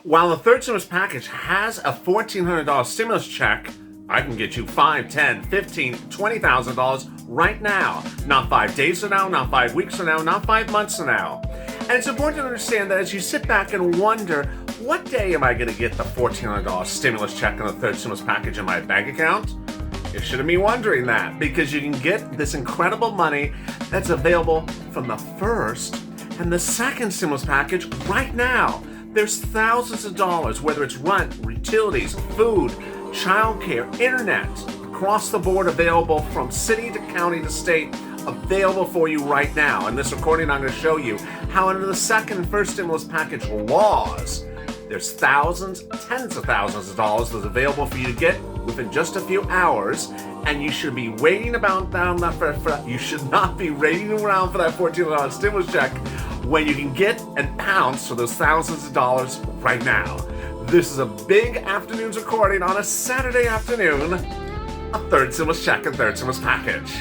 While the third stimulus package has a $1,400 stimulus check, I can get you $5, $10, $15, $20,000 right now. Not 5 days from now, not 5 weeks from now, not 5 months from now. And it's important to understand that as you sit back and wonder, what day am I going to get the $1,400 stimulus check and the third stimulus package in my bank account? You shouldn't be wondering that, because you can get this incredible money that's available from the first and the second stimulus package right now. There's thousands of dollars, whether it's rent, utilities, food, childcare, internet, across the board available from city to county to state, available for you right now. In this recording, I'm going to show you how under the second and first stimulus package laws, there's thousands, tens of thousands of dollars that's available for you to get within just a few hours, and you should be waiting about down that you should not be waiting around for that $1,400 stimulus check when you can get and pounce for those thousands of dollars right now. This is a big afternoon's recording on a Saturday afternoon, a third stimulus check and third stimulus package.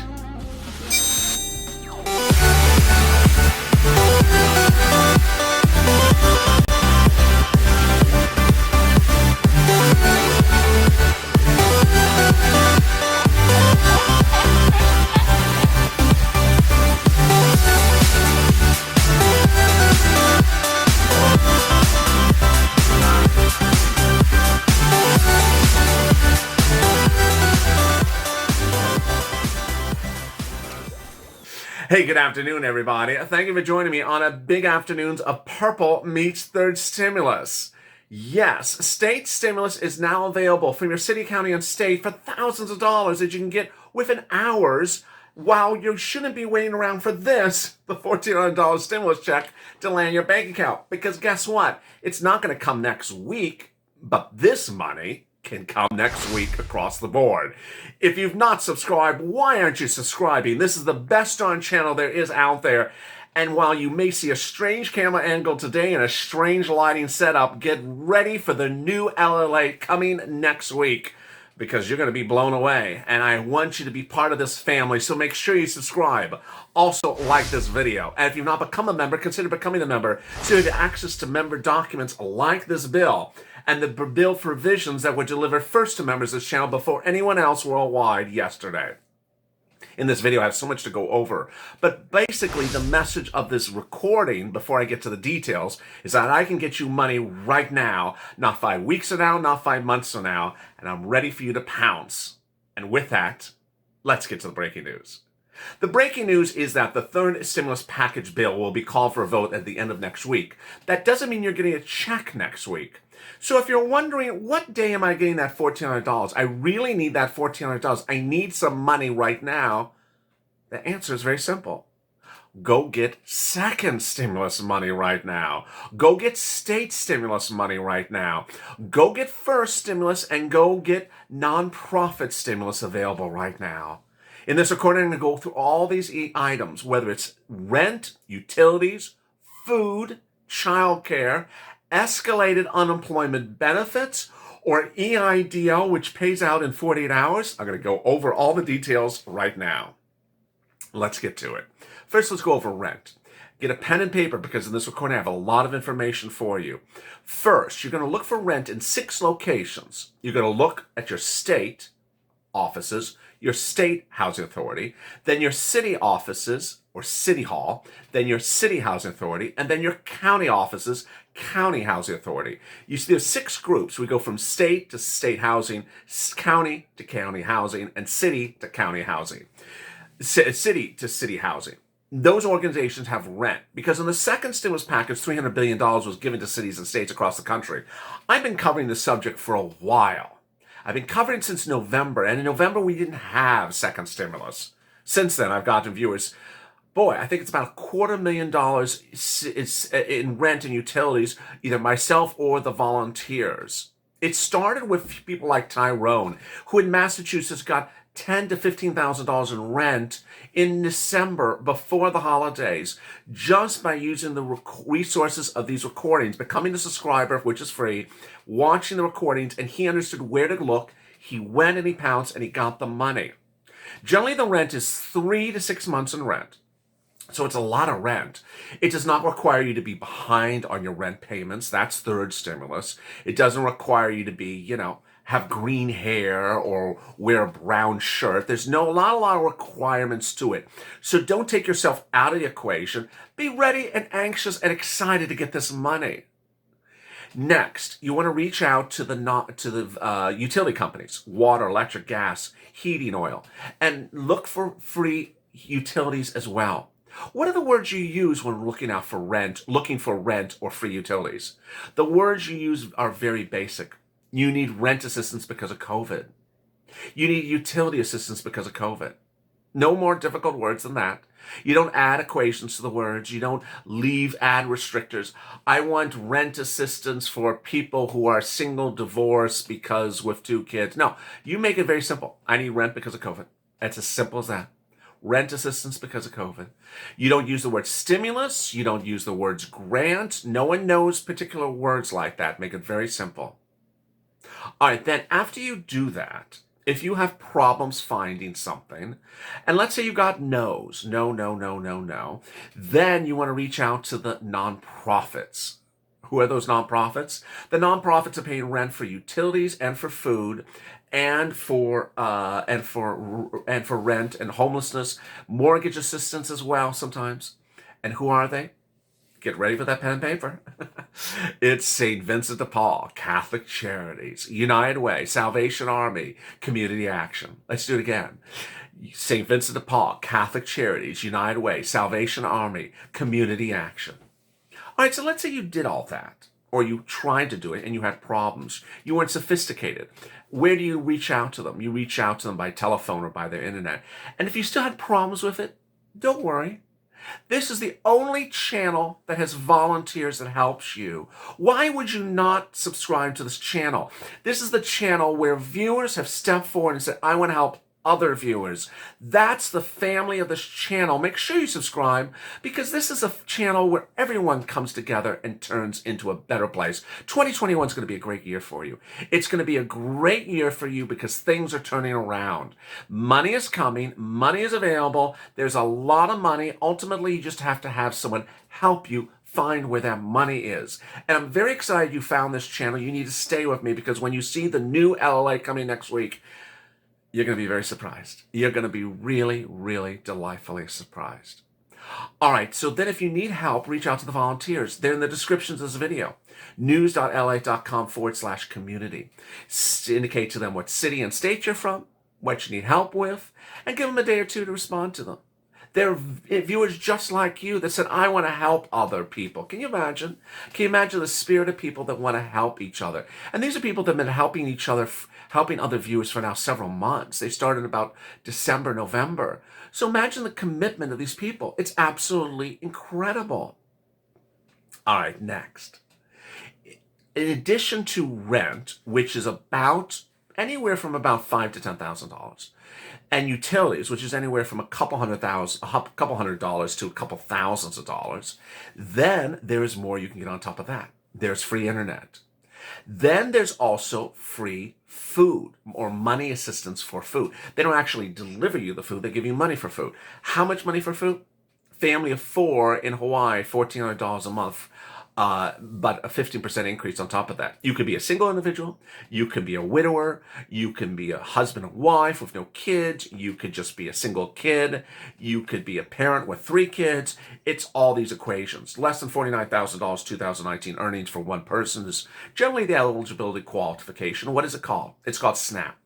Hey, good afternoon, everybody. Thank you for joining me on a big afternoon's of Purple Meets Third Stimulus. Yes, state stimulus is now available from your city, county, and state for thousands of dollars that you can get within hours, while you shouldn't be waiting around for this, the $1,400 stimulus check, to land in your bank account. Because guess what? It's not going to come next week, but this money can come next week across the board. If you've not subscribed, why aren't you subscribing? This is the best darn channel there is out there. And while you may see a strange camera angle today and a strange lighting setup, get ready for the new LALATE coming next week, because you're going to be blown away. And I want you to be part of this family, so make sure you subscribe. Also, like this video. And if you've not become a member, consider becoming a member so you have access to member documents like this bill and the bill provisions that were delivered first to members of this channel before anyone else worldwide yesterday. In this video, I have so much to go over. But basically, the message of this recording, before I get to the details, is that I can get you money right now, not 5 weeks from now, not 5 months from now, and I'm ready for you to pounce. And with that, let's get to the breaking news. The breaking news is that the third stimulus package bill will be called for a vote at the end of next week. That doesn't mean you're getting a check next week. So if you're wondering, what day am I getting that $1,400? I really need that $1,400. I need some money right now. The answer is very simple. Go get second stimulus money right now. Go get state stimulus money right now. Go get first stimulus and go get nonprofit stimulus available right now. In this recording, I'm going to go through all these items, whether it's rent, utilities, food, childcare, escalated unemployment benefits, or EIDL, which pays out in 48 hours. I'm going to go over all the details right now. Let's get to it. First, let's go over rent. Get a pen and paper, because in this recording, I have a lot of information for you. First, you're going to look for rent in 6 locations. You're going to look at your state offices, your state housing authority, then your city offices or city hall, then your city housing authority, and then your county offices, county housing authority. You see there's 6 groups. We go from state to state housing, county to county housing, and city to county housing, city to city housing. Those organizations have rent, because in the second stimulus package, $300 billion was given to cities and states across the country. I've been covering this subject for a while. I've been covering since November, and in November we didn't have second stimulus. Since then, I've gotten viewers. Boy, I think it's about $250,000 in rent and utilities, either myself or the volunteers. It started with people like Tyrone, who in Massachusetts got $10,000 to $15,000 in rent in December before the holidays, just by using the resources of these recordings, becoming a subscriber, which is free, watching the recordings, and he understood where to look. He went and he pounced and he got the money. Generally, the rent is 3 to 6 months in rent. So it's a lot of rent. It does not require you to be behind on your rent payments. That's third stimulus. It doesn't require you to be, have green hair or wear a brown shirt. There's a lot of requirements to it. So don't take yourself out of the equation. Be ready and anxious and excited to get this money. Next, you want to reach out to the utility companies, water, electric, gas, heating oil, and look for free utilities as well. What are the words you use when looking for rent or free utilities? The words you use are very basic. You need rent assistance because of COVID. You need utility assistance because of COVID. No more difficult words than that. You don't add equations to the words. You don't add restrictors. I want rent assistance for people who are single, divorced, because with 2 kids. No, you make it very simple. I need rent because of COVID. It's as simple as that. Rent assistance because of COVID. You don't use the word stimulus. You don't use the words grant. No one knows particular words like that. Make it very simple. All right, then after you do that, if you have problems finding something, and let's say you got no's, no, then you want to reach out to the nonprofits. Who are those nonprofits? The nonprofits are paying rent for utilities and for food and for rent and homelessness, mortgage assistance as well sometimes. And who are they? Get ready for that pen and paper. It's St. Vincent de Paul, Catholic Charities, United Way, Salvation Army, Community Action. Let's do it again. St. Vincent de Paul, Catholic Charities, United Way, Salvation Army, Community Action. All right, so let's say you did all that, or you tried to do it and you had problems. You weren't sophisticated. Where do you reach out to them? You reach out to them by telephone or by their internet. And if you still had problems with it, don't worry. This is the only channel that has volunteers that helps you. Why would you not subscribe to this channel? This is the channel where viewers have stepped forward and said, I want to help other viewers. That's the family of this channel. Make sure you subscribe, because this is a channel where everyone comes together and turns into a better place. 2021 is going to be a great year for you. It's going to be a great year for you because things are turning around. Money is coming. Money is available. There's a lot of money. Ultimately, you just have to have someone help you find where that money is. And I'm very excited you found this channel. You need to stay with me, because when you see the new LALATE coming next week, you're going to be very surprised. You're going to be really, really delightfully surprised. All right, so then if you need help, reach out to the volunteers. They're in the descriptions of this video. news.la.com/community. Indicate to them what city and state you're from, what you need help with, and give them a day or two to respond to them. They're viewers just like you that said, I want to help other people. Can you imagine? Can you imagine the spirit of people that want to help each other? And these are people that have been helping each other, helping other viewers for now several months. They started about December, November. So imagine the commitment of these people. It's absolutely incredible. All right, next. In addition to rent, which is about anywhere from about $5,000 to $10,000, and utilities, which is anywhere from a couple $100 to a couple thousands of dollars, then there is more you can get on top of that. There's free internet. Then there's also free food or money assistance for food. They don't actually deliver you the food. They give you money for food. How much money for food? Family of 4 in Hawaii, $1,400 a month. But a 15% increase on top of that. You could be a single individual. You could be a widower. You can be a husband and wife with no kids. You could just be a single kid. You could be a parent with 3 kids. It's all these equations. Less than $49,000 2019 earnings for one person is generally the eligibility qualification. What is it called? It's called SNAP.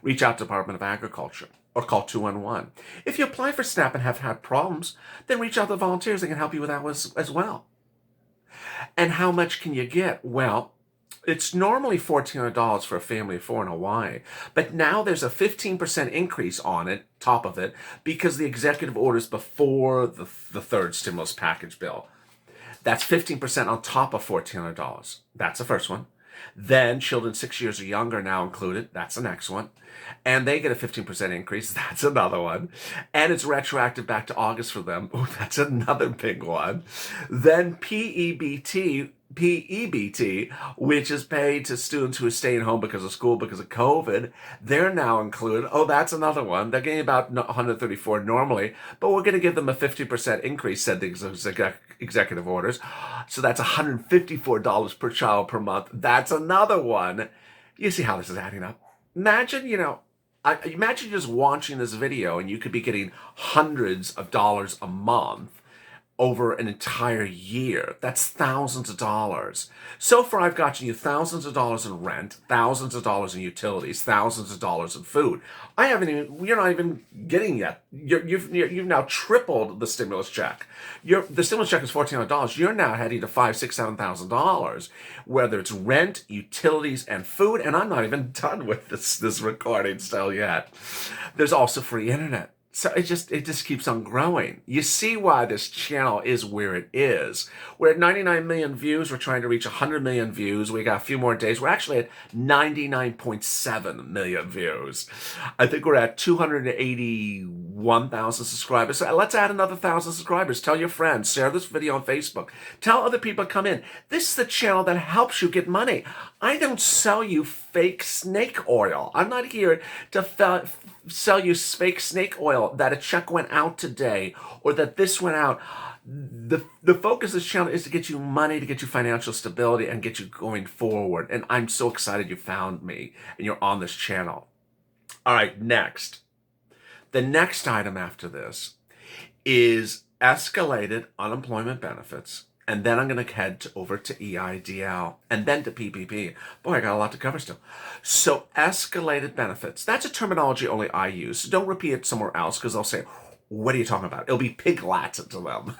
Reach out to the Department of Agriculture or call 211. If you apply for SNAP and have had problems, then reach out to the volunteers. They can help you with that as well. And how much can you get? Well, it's normally $1,400 for a family of 4 in Hawaii, but now there's a 15% increase on it, top of it, because the executive orders before the third stimulus package bill. That's 15% on top of $1,400. That's the first one. Then children 6 years or younger are now included. That's the next one. And they get a 15% increase. That's another one. And it's retroactive back to August for them. Oh, that's another big one. Then PEBT PEBT, which is paid to students who are staying home because of school, because of COVID. They're now included. Oh, that's another one. They're getting about 134 normally, but we're going to give them a 50% increase, said the executive orders. So that's $154 per child per month. That's another one. You see how this is adding up? Imagine, imagine just watching this video and you could be getting hundreds of dollars a month over an entire year. That's thousands of dollars. So far, I've gotten you thousands of dollars in rent, thousands of dollars in utilities, thousands of dollars in food. You're not even getting yet. You've now tripled the stimulus check. The stimulus check is $1,400. You're now heading to $5,000, $6,000, $7,000, whether it's rent, utilities, and food. And I'm not even done with this recording still yet. There's also free internet. So it just keeps on growing. You see why this channel is where it is. We're at 99 million views. We're trying to reach 100 million views. We got a few more days. We're actually at 99.7 million views. I think we're at 281,000 subscribers. So let's add another 1,000 subscribers. Tell your friends. Share this video on Facebook. Tell other people to come in. This is the channel that helps you get money. I don't sell you fake snake oil. I'm not here to sell you fake snake oil that a check went out today or that this went out. The focus of this channel is to get you money, to get you financial stability, and get you going forward. And I'm so excited you found me and you're on this channel. All right, next. The next item after this is escalated unemployment benefits. And then I'm going to head over to EIDL and then to PPP. Boy, I got a lot to cover still. So escalated benefits, that's a terminology only I use. So don't repeat it somewhere else because they'll say, what are you talking about? It'll be pig Latin to them.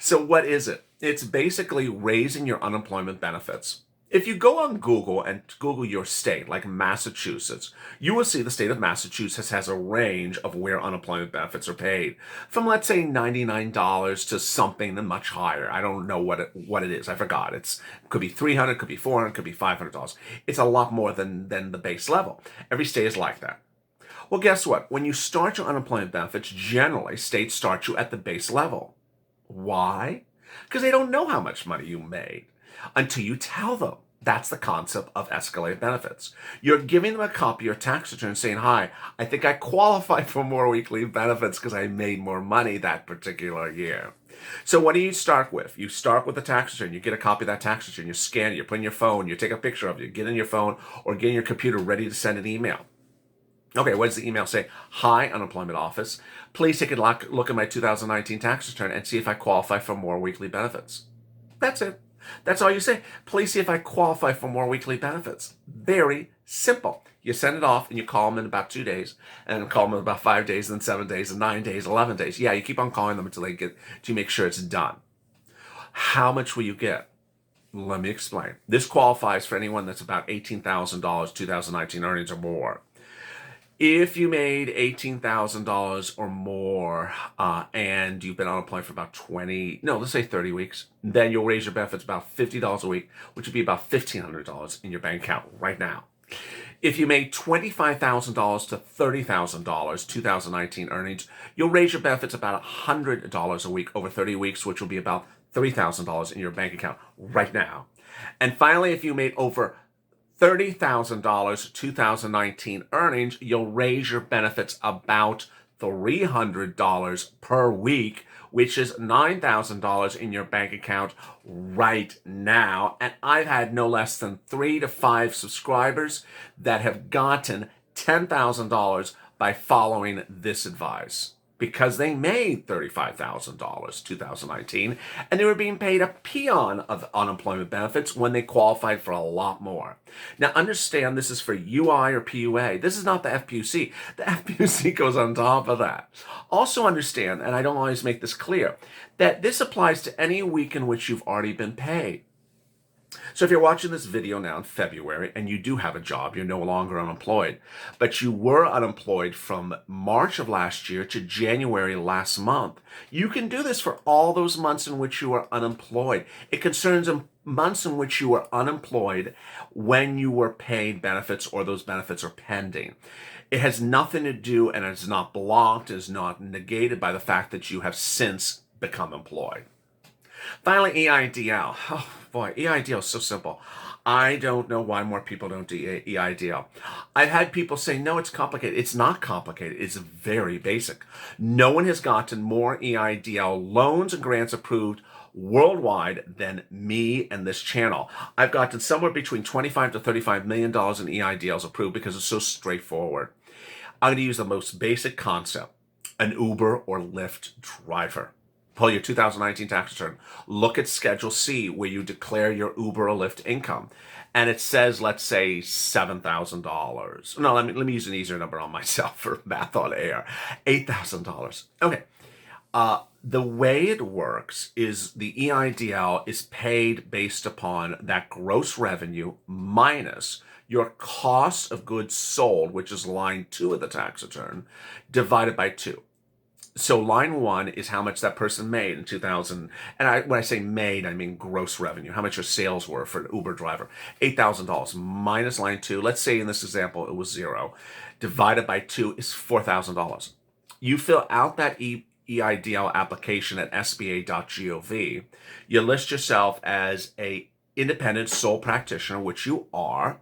So what is it? It's basically raising your unemployment benefits. If you go on Google and Google your state, like Massachusetts, you will see the state of Massachusetts has a range of where unemployment benefits are paid. From, let's say, $99 to something much higher. I don't know what it is. I forgot. It could be $300, could be $400, could be $500. It's a lot more than the base level. Every state is like that. Well, guess what? When you start your unemployment benefits, generally, states start you at the base level. Why? Because they don't know how much money you made until you tell them. That's the concept of escalated benefits. You're giving them a copy of your tax return saying, hi, I think I qualify for more weekly benefits because I made more money that particular year. So what do you start with? You start with the tax return. You get a copy of that tax return. You scan it. You put in your phone. You take a picture of it. You get in your phone or get in your computer ready to send an email. Okay, what does the email say? Hi, Unemployment Office. Please take a look at my 2019 tax return and see if I qualify for more weekly benefits. That's it. That's all you say. Please see if I qualify for more weekly benefits. Very simple. You send it off and you call them in about 2 days, and call them in about 5 days, then 7 days, and 9 days, 11 days. Yeah, you keep on calling them until you make sure it's done. How much will you get? Let me explain. This qualifies for anyone that's about $18,000 2019 earnings or more. If you made $18,000 or more and you've been unemployed for about 30 weeks, then you'll raise your benefits about $50 a week, which would be about $1,500 in your bank account right now. If you made $25,000 to $30,000 2019 earnings, you'll raise your benefits about $100 a week over 30 weeks, which will be about $3,000 in your bank account right now. And finally, if you made over $30,000 2019 earnings, you'll raise your benefits about $300 per week, which is $9,000 in your bank account right now. And I've had no less than 3 to 5 subscribers that have gotten $10,000 by following this advice, because they made $35,000 2019, and they were being paid a peon of unemployment benefits when they qualified for a lot more. Now understand, this is for UI or PUA. This is not the FPUC. The FPUC goes on top of that. Also understand, and I don't always make this clear, that this applies to any week in which you've already been paid. So if you're watching this video now in February and you do have a job, you're no longer unemployed, but you were unemployed from March of last year to January last month, you can do this for all those months in which you were unemployed. It concerns months in which you were unemployed when you were paid benefits or those benefits are pending. It has nothing to do, and it's not blocked, is not negated by the fact that you have since become employed. Finally, EIDL. Oh boy, EIDL is so simple. I don't know why more people don't do EIDL. I've had people say, no, it's complicated. It's not complicated. It's very basic. No one has gotten more EIDL loans and grants approved worldwide than me and this channel. I've gotten somewhere between $25 to $35 million in EIDLs approved because it's so straightforward. I'm going to use the most basic concept, an Uber or Lyft driver. Pull your 2019 tax return. Look at Schedule C where you declare your Uber or Lyft income. And it says, let's say, $7,000. No, let me use an easier number on myself for math on air. $8,000. Okay. The way it works is the EIDL is paid based upon that gross revenue minus your cost of goods sold, which is line 2 of the tax return, divided by 2. So line 1 is how much that person made in 2000. And when I say made, I mean gross revenue, how much your sales were for an Uber driver. $8,000 minus line 2. Let's say in this example, it was 0. Divided by 2 is $4,000. You fill out that EIDL application at sba.gov. You list yourself as a independent sole practitioner, which you are.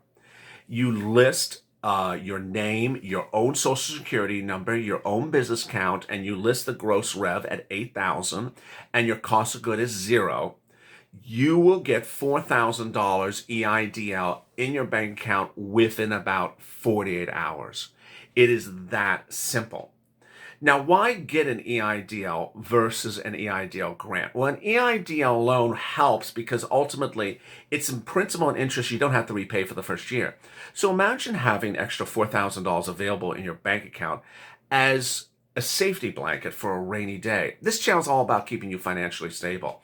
You list your name, your own social security number, your own business count, and you list the gross rev at $8,000, and your cost of good is 0. You will get $4,000 EIDL in your bank account within about 48 hours. It is that simple. Now, why get an EIDL versus an EIDL grant? Well, an EIDL loan helps because ultimately it's in principal and interest you don't have to repay for the first year. So imagine having extra $4,000 available in your bank account as a safety blanket for a rainy day. This channel is all about keeping you financially stable.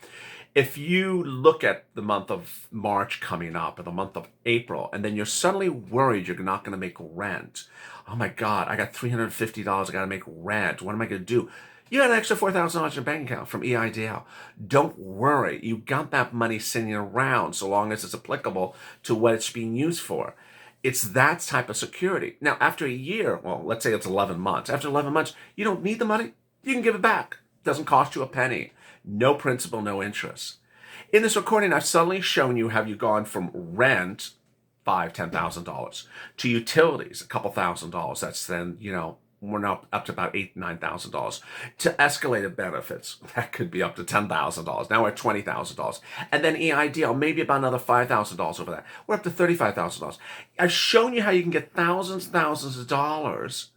If you look at the month of March coming up or the month of April, and then you're suddenly worried you're not going to make rent. Oh my God, I got $350 I got to make rent. What am I going to do? You got an extra $4,000 in your bank account from EIDL. Don't worry. You got that money sitting around so long as it's applicable to what it's being used for. It's that type of security. Now, after a year, well, let's say it's 11 months. After 11 months, you don't need the money. You can give it back. It doesn't cost you a penny. No principal, no interest. In this recording, I've suddenly shown you how you've gone from rent, $5,000, $10,000, to utilities, a couple $1,000. That's then, we're now up to about $8,000, $9,000. To escalated benefits, that could be up to $10,000. Now we're at $20,000. And then EIDL, maybe about another $5,000 over that. We're up to $35,000. I've shown you how you can get thousands and thousands of dollars,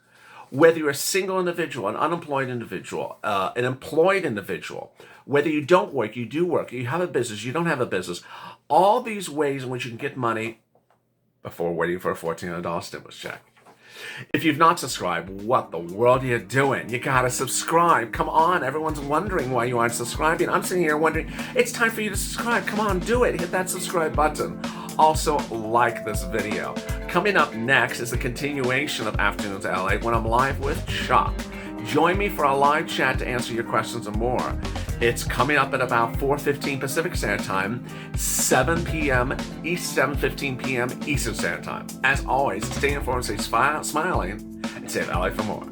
whether you're a single individual, an unemployed individual, an employed individual, whether you don't work, you do work, you have a business, you don't have a business. All these ways in which you can get money before waiting for a $1,400 stimulus check. If you've not subscribed, what the world are you doing? You gotta subscribe. Come on, everyone's wondering why you aren't subscribing. I'm sitting here wondering, it's time for you to subscribe. Come on, do it. Hit that subscribe button. Also, like this video. Coming up next is a continuation of Afternoons LA when I'm live with Chuck. Join me for a live chat to answer your questions and more. It's coming up at about 4:15 Pacific Standard Time, 7 p.m. East, 7:15 p.m. Eastern Standard Time. As always, stay informed, stay smiling, and save LA for more.